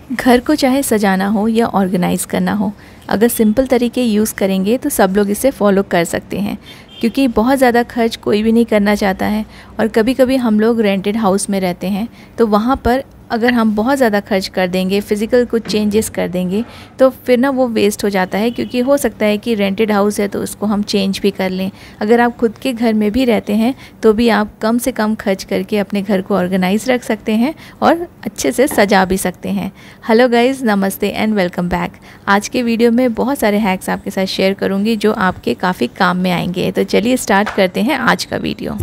घर को चाहे सजाना हो या ऑर्गेनाइज़ करना हो, अगर सिंपल तरीके यूज़ करेंगे तो सब लोग इसे फॉलो कर सकते हैं, क्योंकि बहुत ज़्यादा खर्च कोई भी नहीं करना चाहता है। और कभी कभी हम लोग रेंटेड हाउस में रहते हैं, तो वहाँ पर अगर हम बहुत ज़्यादा खर्च कर देंगे, फ़िज़िकल कुछ चेंजेस कर देंगे, तो फिर ना वो वेस्ट हो जाता है। क्योंकि हो सकता है कि रेंटेड हाउस है तो उसको हम चेंज भी कर लें। अगर आप खुद के घर में भी रहते हैं तो भी आप कम से कम खर्च करके अपने घर को ऑर्गेनाइज़ रख सकते हैं और अच्छे से सजा भी सकते हैं। हेलो गाइज़, नमस्ते एंड वेलकम बैक। आज के वीडियो में बहुत सारे हैक्स आपके साथ शेयर करूँगी जो आपके काफ़ी काम में आएंगे। तो चलिए स्टार्ट करते हैं आज का वीडियो।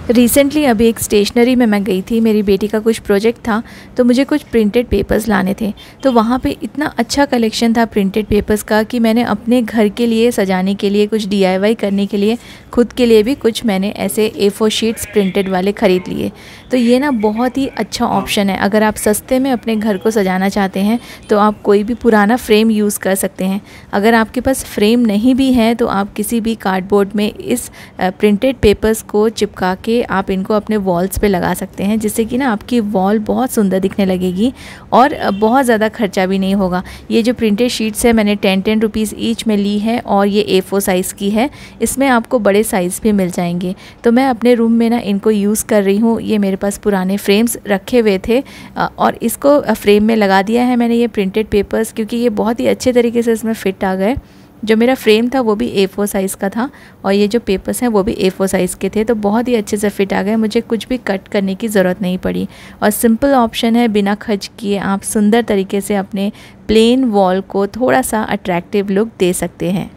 रिसेंटली अभी एक स्टेशनरी में मैं गई थी, मेरी बेटी का कुछ प्रोजेक्ट था, तो मुझे कुछ प्रिंटेड पेपर्स लाने थे। तो वहाँ पे इतना अच्छा कलेक्शन था प्रिंटेड पेपर्स का कि मैंने अपने घर के लिए सजाने के लिए, कुछ DIY करने के लिए, खुद के लिए भी कुछ मैंने ऐसे A4 शीट्स प्रिंटेड वाले ख़रीद लिए। तो ये ना बहुत ही अच्छा ऑप्शन है। अगर आप सस्ते में अपने घर को सजाना चाहते हैं तो आप कोई भी पुराना फ्रेम यूज़ कर सकते हैं। अगर आपके पास फ्रेम नहीं भी है तो आप किसी भी कार्डबोर्ड में इस प्रिंटेड पेपर्स को चिपका के आप इनको अपने वॉल्स पे लगा सकते हैं, जिससे कि ना आपकी वॉल बहुत सुंदर दिखने लगेगी और बहुत ज़्यादा खर्चा भी नहीं होगा। ये जो प्रिंटेड शीट्स है मैंने 10 रुपीज़ ईच में ली है और ये A4 साइज़ की है। इसमें आपको बड़े साइज़ भी मिल जाएंगे। तो मैं अपने रूम में ना इनको यूज़ कर रही हूँ। ये मेरे पास पुराने फ्रेम्स रखे हुए थे और इसको फ्रेम में लगा दिया है मैंने ये प्रिंटेड पेपर्स, क्योंकि ये बहुत ही अच्छे तरीके से इसमें फ़िट आ गए। जो मेरा फ्रेम था वो भी A4 साइज़ का था और ये जो पेपर्स हैं वो भी A4 साइज़ के थे, तो बहुत ही अच्छे से फ़िट आ गए। मुझे कुछ भी कट करने की ज़रूरत नहीं पड़ी और सिंपल ऑप्शन है, बिना खर्च किए आप सुंदर तरीके से अपने प्लेन वॉल को थोड़ा सा अट्रैक्टिव लुक दे सकते हैं।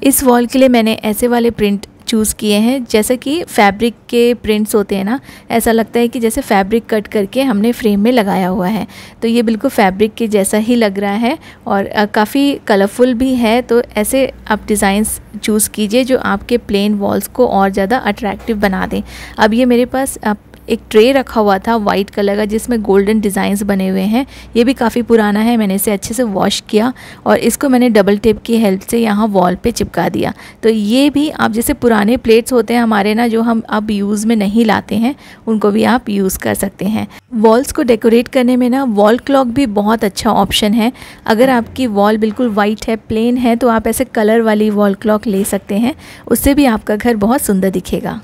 इस वॉल के लिए मैंने ऐसे वाले प्रिंट चूज़ किए हैं, जैसे कि फैब्रिक के प्रिंट्स होते हैं ना, ऐसा लगता है कि जैसे फैब्रिक कट करके हमने फ्रेम में लगाया हुआ है। तो ये बिल्कुल फैब्रिक के जैसा ही लग रहा है और काफ़ी कलरफुल भी है। तो ऐसे आप डिज़ाइंस चूज़ कीजिए जो आपके प्लेन वॉल्स को और ज़्यादा अट्रैक्टिव बना दें। अब ये मेरे पास एक ट्रे रखा हुआ था वाइट कलर का, जिसमें गोल्डन डिज़ाइंस बने हुए हैं। ये भी काफ़ी पुराना है। मैंने इसे अच्छे से वॉश किया और इसको मैंने डबल टेप की हेल्प से यहाँ वॉल पे चिपका दिया। तो ये भी आप जैसे पुराने प्लेट्स होते हैं हमारे ना, जो हम अब यूज़ में नहीं लाते हैं, उनको भी आप यूज़ कर सकते हैं। वॉल्स को डेकोरेट करने में ना वॉल क्लॉक भी बहुत अच्छा ऑप्शन है। अगर आपकी वॉल बिल्कुल वाइट है, प्लेन है, तो आप ऐसे कलर वाली वॉल क्लॉक ले सकते हैं। उससे भी आपका घर बहुत सुंदर दिखेगा।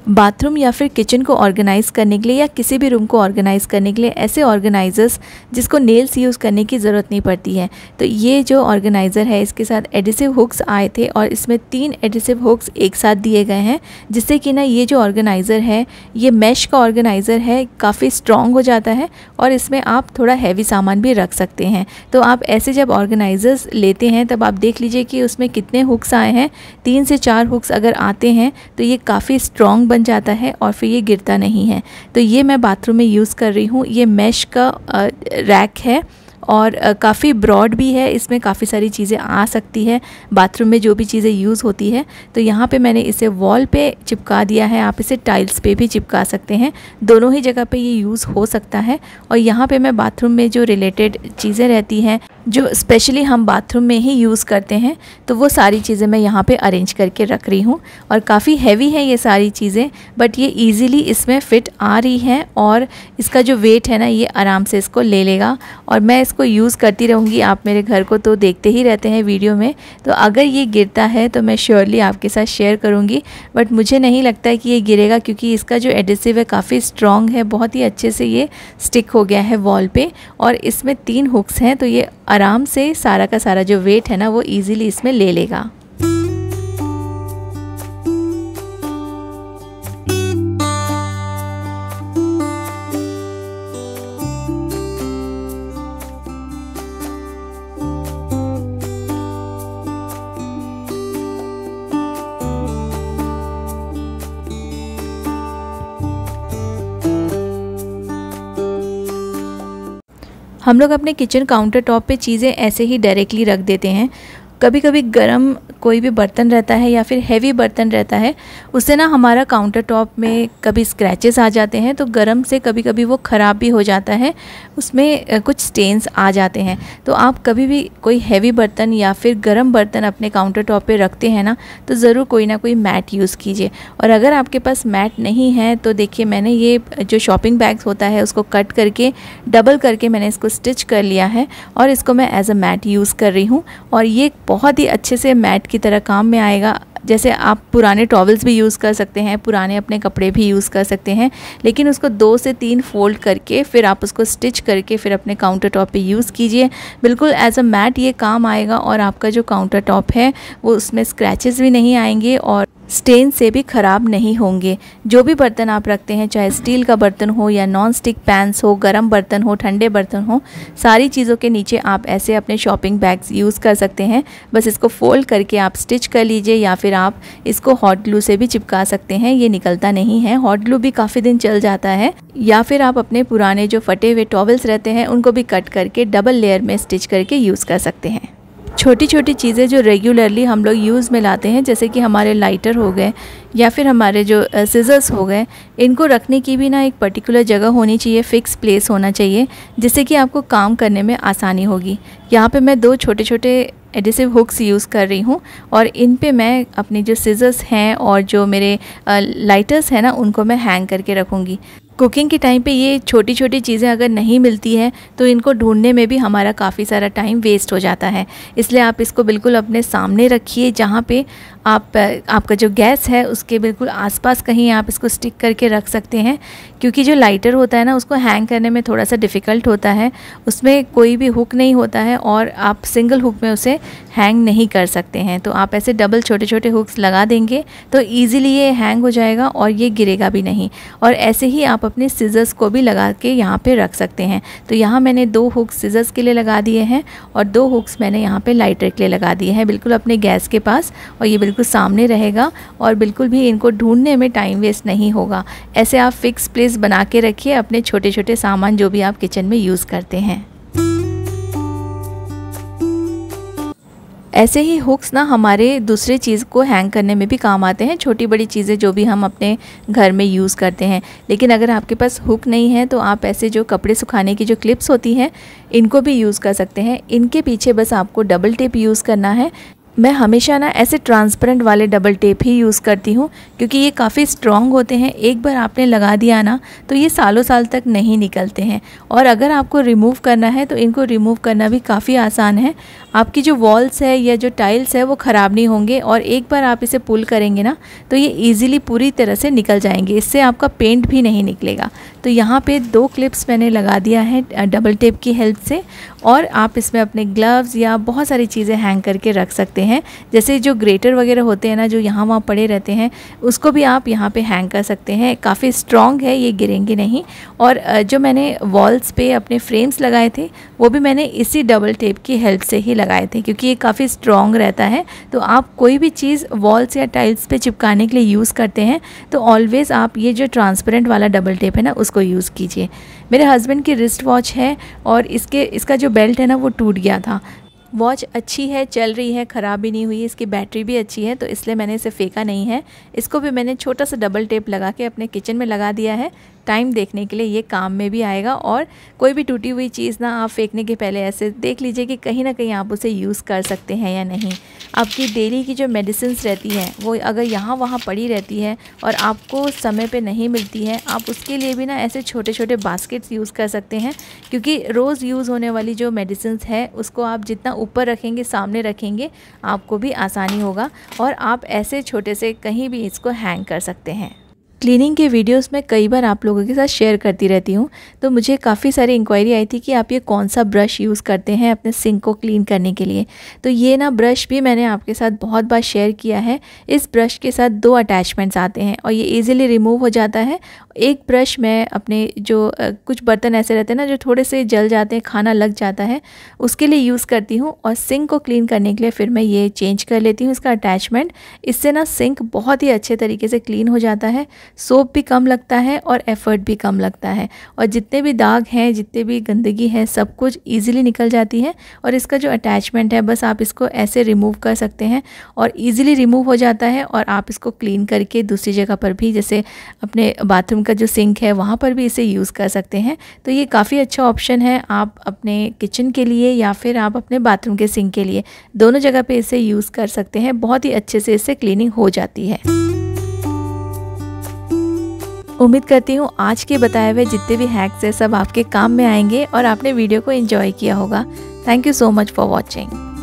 बाथरूम या फिर किचन को ऑर्गेनाइज़ करने के लिए या किसी भी रूम को ऑर्गेनाइज़ करने के लिए ऐसे ऑर्गेनाइज़र्स जिसको नेल्स यूज़ करने की ज़रूरत नहीं पड़ती है, तो ये जो ऑर्गेनाइज़र है इसके साथ एडिसिव हुक्स आए थे और इसमें 3 एडिसिव हुक्स एक साथ दिए गए हैं, जिससे कि ना ये जो ऑर्गेनाइज़र है ये मैश का ऑर्गेनाइज़र है, काफ़ी स्ट्रॉन्ग हो जाता है और इसमें आप थोड़ा हैवी सामान भी रख सकते हैं। तो आप ऐसे जब ऑर्गेनाइज़र्स लेते हैं तब आप देख लीजिए कि उसमें कितने हुक्स आए हैं। 3 से 4 हुक्स अगर आते हैं तो ये काफ़ी स्ट्रॉन्ग बन जाता है और फिर ये गिरता नहीं है। तो ये मैं बाथरूम में यूज़ कर रही हूँ। ये मैश का रैक है और काफ़ी ब्रॉड भी है, इसमें काफ़ी सारी चीज़ें आ सकती है, बाथरूम में जो भी चीज़ें यूज़ होती है। तो यहाँ पे मैंने इसे वॉल पे चिपका दिया है। आप इसे टाइल्स पे भी चिपका सकते हैं, दोनों ही जगह पे ये यूज़ हो सकता है। और यहाँ पे मैं बाथरूम में जो रिलेटेड चीज़ें रहती हैं, जो स्पेशली हम बाथरूम में ही यूज़ करते हैं, तो वो सारी चीज़ें मैं यहाँ पे अरेंज करके रख रही हूँ। और काफ़ी हैवी है ये सारी चीज़ें, बट ये ईज़िली इसमें फ़िट आ रही हैं और इसका जो वेट है ना ये आराम से इसको ले लेगा। और मैं इसको यूज़ करती रहूँगी। आप मेरे घर को तो देखते ही रहते हैं वीडियो में, तो अगर ये गिरता है तो मैं श्योरली आपके साथ शेयर करूँगी, बट मुझे नहीं लगता है कि ये गिरेगा, क्योंकि इसका जो एडिसिव है काफ़ी स्ट्रॉन्ग है, बहुत ही अच्छे से ये स्टिक हो गया है वॉल पे। और इसमें 3 हुक्स हैं, तो ये आराम से सारा का सारा जो वेट है ना वो ईज़िली इसमें ले लेगा। हम लोग अपने किचन काउंटर टॉप पे चीज़ें ऐसे ही डायरेक्टली रख देते हैं कभी कभी गरम कोई भी बर्तन रहता है या फिर हैवी बर्तन रहता है, उससे ना हमारा काउंटर टॉप में कभी स्क्रैचेस आ जाते हैं, तो गरम से कभी कभी वो ख़राब भी हो जाता है, उसमें कुछ स्टेन्स आ जाते हैं। तो आप कभी भी कोई हैवी बर्तन या फिर गरम बर्तन अपने काउंटर टॉप पे रखते हैं ना, तो ज़रूर कोई ना कोई मैट यूज़ कीजिए। और अगर आपके पास मैट नहीं है तो देखिए, मैंने ये जो शॉपिंग बैग्स होता है उसको कट करके डबल करके मैंने इसको स्टिच कर लिया है और इसको मैं एज अ मैट यूज़ कर रही हूँ। और ये बहुत ही अच्छे से मैट की तरह काम में आएगा। जैसे आप पुराने टॉवल्स भी यूज़ कर सकते हैं, पुराने अपने कपड़े भी यूज़ कर सकते हैं, लेकिन उसको 2 से 3 फोल्ड करके फिर आप उसको स्टिच करके फिर अपने काउंटर टॉप पे यूज़ कीजिए। बिल्कुल एज अ मैट ये काम आएगा और आपका जो काउंटर टॉप है वो उसमें स्क्रैचेस भी नहीं आएंगे और स्टेन से भी ख़राब नहीं होंगे। जो भी बर्तन आप रखते हैं, चाहे स्टील का बर्तन हो या नॉन स्टिक पैन्स हो, गरम बर्तन हो, ठंडे बर्तन हो, सारी चीज़ों के नीचे आप ऐसे अपने शॉपिंग बैग्स यूज़ कर सकते हैं। बस इसको फोल्ड करके आप स्टिच कर लीजिए या फिर आप इसको हॉट ग्लू से भी चिपका सकते हैं, ये निकलता नहीं है। हॉट ग्लू भी काफ़ी दिन चल जाता है। या फिर आप अपने पुराने जो फटे हुए टॉवल्स रहते हैं उनको भी कट करके डबल लेयर में स्टिच करके यूज़ कर सकते हैं। छोटी छोटी चीज़ें जो रेगुलरली हम लोग यूज़ में लाते हैं, जैसे कि हमारे लाइटर हो गए या फिर हमारे जो सिजर्स हो गए, इनको रखने की भी ना एक पर्टिकुलर जगह होनी चाहिए, फ़िक्स प्लेस होना चाहिए, जिससे कि आपको काम करने में आसानी होगी। यहाँ पे मैं 2 छोटे छोटे एडिसिव हुक्स यूज़ कर रही हूँ और इन पे मैं अपनी जो सिजर्स हैं और जो मेरे लाइटर्स हैं ना, उनको मैं हैंग करके रखूँगी। कुकिंग के टाइम पे ये छोटी छोटी चीज़ें अगर नहीं मिलती हैं तो इनको ढूंढने में भी हमारा काफ़ी सारा टाइम वेस्ट हो जाता है। इसलिए आप इसको बिल्कुल अपने सामने रखिए, जहाँ पे आपका जो गैस है उसके बिल्कुल आसपास कहीं आप इसको स्टिक करके रख सकते हैं, क्योंकि जो लाइटर होता है ना, उसको हैंग करने में थोड़ा सा डिफ़िकल्ट होता है। उसमें कोई भी हुक नहीं होता है और आप सिंगल हुक में उसे हैंग नहीं कर सकते हैं। तो आप ऐसे डबल छोटे छोटे हुक्स लगा देंगे तो ईज़िली ये हैंग हो जाएगा और ये गिरेगा भी नहीं। और ऐसे ही आप अपने सिजर्स को भी लगा के यहाँ पे रख सकते हैं। तो यहाँ मैंने 2 हुक्स सिजर्स के लिए लगा दिए हैं और 2 हुक्स मैंने यहाँ पे लाइटर के लिए लगा दिए हैं, बिल्कुल अपने गैस के पास, और ये बिल्कुल सामने रहेगा और बिल्कुल भी इनको ढूंढने में टाइम वेस्ट नहीं होगा। ऐसे आप फिक्स प्लेस बना के रखिए अपने छोटे छोटे सामान जो भी आप किचन में यूज़ करते हैं। ऐसे ही हुक्स ना हमारे दूसरे चीज़ को हैंग करने में भी काम आते हैं, छोटी बड़ी चीज़ें जो भी हम अपने घर में यूज़ करते हैं। लेकिन अगर आपके पास हुक नहीं है तो आप ऐसे जो कपड़े सुखाने की जो क्लिप्स होती हैं, इनको भी यूज़ कर सकते हैं। इनके पीछे बस आपको डबल टेप यूज़ करना है। मैं हमेशा ना ऐसे ट्रांसपेरेंट वाले डबल टेप ही यूज़ करती हूँ, क्योंकि ये काफ़ी स्ट्रॉन्ग होते हैं। एक बार आपने लगा दिया ना तो ये सालों साल तक नहीं निकलते हैं। और अगर आपको रिमूव करना है तो इनको रिमूव करना भी काफ़ी आसान है। आपकी जो वॉल्स है या जो टाइल्स है वो ख़राब नहीं होंगे और एक बार आप इसे पुल करेंगे ना तो ये ईज़िली पूरी तरह से निकल जाएंगे। इससे आपका पेंट भी नहीं निकलेगा। तो यहाँ पे 2 क्लिप्स मैंने लगा दिया है डबल टेप की हेल्प से, और आप इसमें अपने ग्लव्स या बहुत सारी चीज़ें हैंग करके रख सकते हैं। जैसे जो ग्रेटर वगैरह होते हैं ना, जो यहाँ वहाँ पड़े रहते हैं, उसको भी आप यहाँ पे हैंग कर सकते हैं। काफ़ी स्ट्रॉन्ग है, ये गिरेंगे नहीं। और जो मैंने वॉल्स पे अपने फ्रेम्स लगाए थे वो भी मैंने इसी डबल टेप की हेल्प से ही लगाए थे, क्योंकि ये काफ़ी स्ट्रॉन्ग रहता है। तो आप कोई भी चीज़ वॉल्स या टाइल्स पे चिपकाने के लिए यूज़ करते हैं तो ऑलवेज़ आप ये जो ट्रांसपेरेंट वाला डबल टेप है ना, उसको यूज़ कीजिए। मेरे हस्बैंड की रिस्ट वॉच है और इसका जो बेल्ट है ना वो टूट गया था। वॉच अच्छी है, चल रही है, ख़राब भी नहीं हुई, इसकी बैटरी भी अच्छी है, तो इसलिए मैंने इसे फेंका नहीं है। इसको भी मैंने छोटा सा डबल टेप लगा के अपने किचन में लगा दिया है। टाइम देखने के लिए ये काम में भी आएगा। और कोई भी टूटी हुई चीज़ ना आप फेंकने के पहले ऐसे देख लीजिए कि कहीं ना कहीं आप उसे यूज़ कर सकते हैं या नहीं। आपकी डेली की जो मेडिसिन्स रहती हैं वो अगर यहाँ वहाँ पड़ी रहती है और आपको समय पे नहीं मिलती है, आप उसके लिए भी ना ऐसे छोटे छोटे बास्केट्स यूज़ कर सकते हैं। क्योंकि रोज़ यूज़ होने वाली जो मेडिसिन्स है उसको आप जितना ऊपर रखेंगे, सामने रखेंगे, आपको भी आसानी होगा और आप ऐसे छोटे से कहीं भी इसको हैंग कर सकते हैं। क्लीनिंग के वीडियोस में कई बार आप लोगों के साथ शेयर करती रहती हूँ, तो मुझे काफ़ी सारी इंक्वायरी आई थी कि आप ये कौन सा ब्रश यूज़ करते हैं अपने सिंक को क्लीन करने के लिए। तो ये ना ब्रश भी मैंने आपके साथ बहुत बार शेयर किया है। इस ब्रश के साथ 2 अटैचमेंट्स आते हैं और ये इजीली रिमूव हो जाता है। एक ब्रश मैं अपने जो कुछ बर्तन ऐसे रहते हैं ना जो थोड़े से जल जाते हैं, खाना लग जाता है, उसके लिए यूज़ करती हूँ। और सिंक को क्लीन करने के लिए फिर मैं ये चेंज कर लेती हूँ इसका अटैचमेंट। इससे ना सिंक बहुत ही अच्छे तरीके से क्लीन हो जाता है। सोप भी कम लगता है और एफ़र्ट भी कम लगता है, और जितने भी दाग हैं, जितने भी गंदगी है, सब कुछ ईज़िली निकल जाती है। और इसका जो अटैचमेंट है, बस आप इसको ऐसे रिमूव कर सकते हैं और ईज़िली रिमूव हो जाता है, और आप इसको क्लीन करके दूसरी जगह पर भी, जैसे अपने बाथरूम का जो सिंक है वहाँ पर भी इसे यूज़ कर सकते हैं। तो ये काफ़ी अच्छा ऑप्शन है आप अपने किचन के लिए या फिर आप अपने बाथरूम के सिंक के लिए, दोनों जगह पे इसे यूज़ कर सकते हैं। बहुत ही अच्छे से इससे क्लीनिंग हो जाती है। उम्मीद करती हूँ आज के बताए हुए जितने भी हैक्स हैं सब आपके काम में आएंगे और आपने वीडियो को एंजॉय किया होगा। Thank you so much for watching.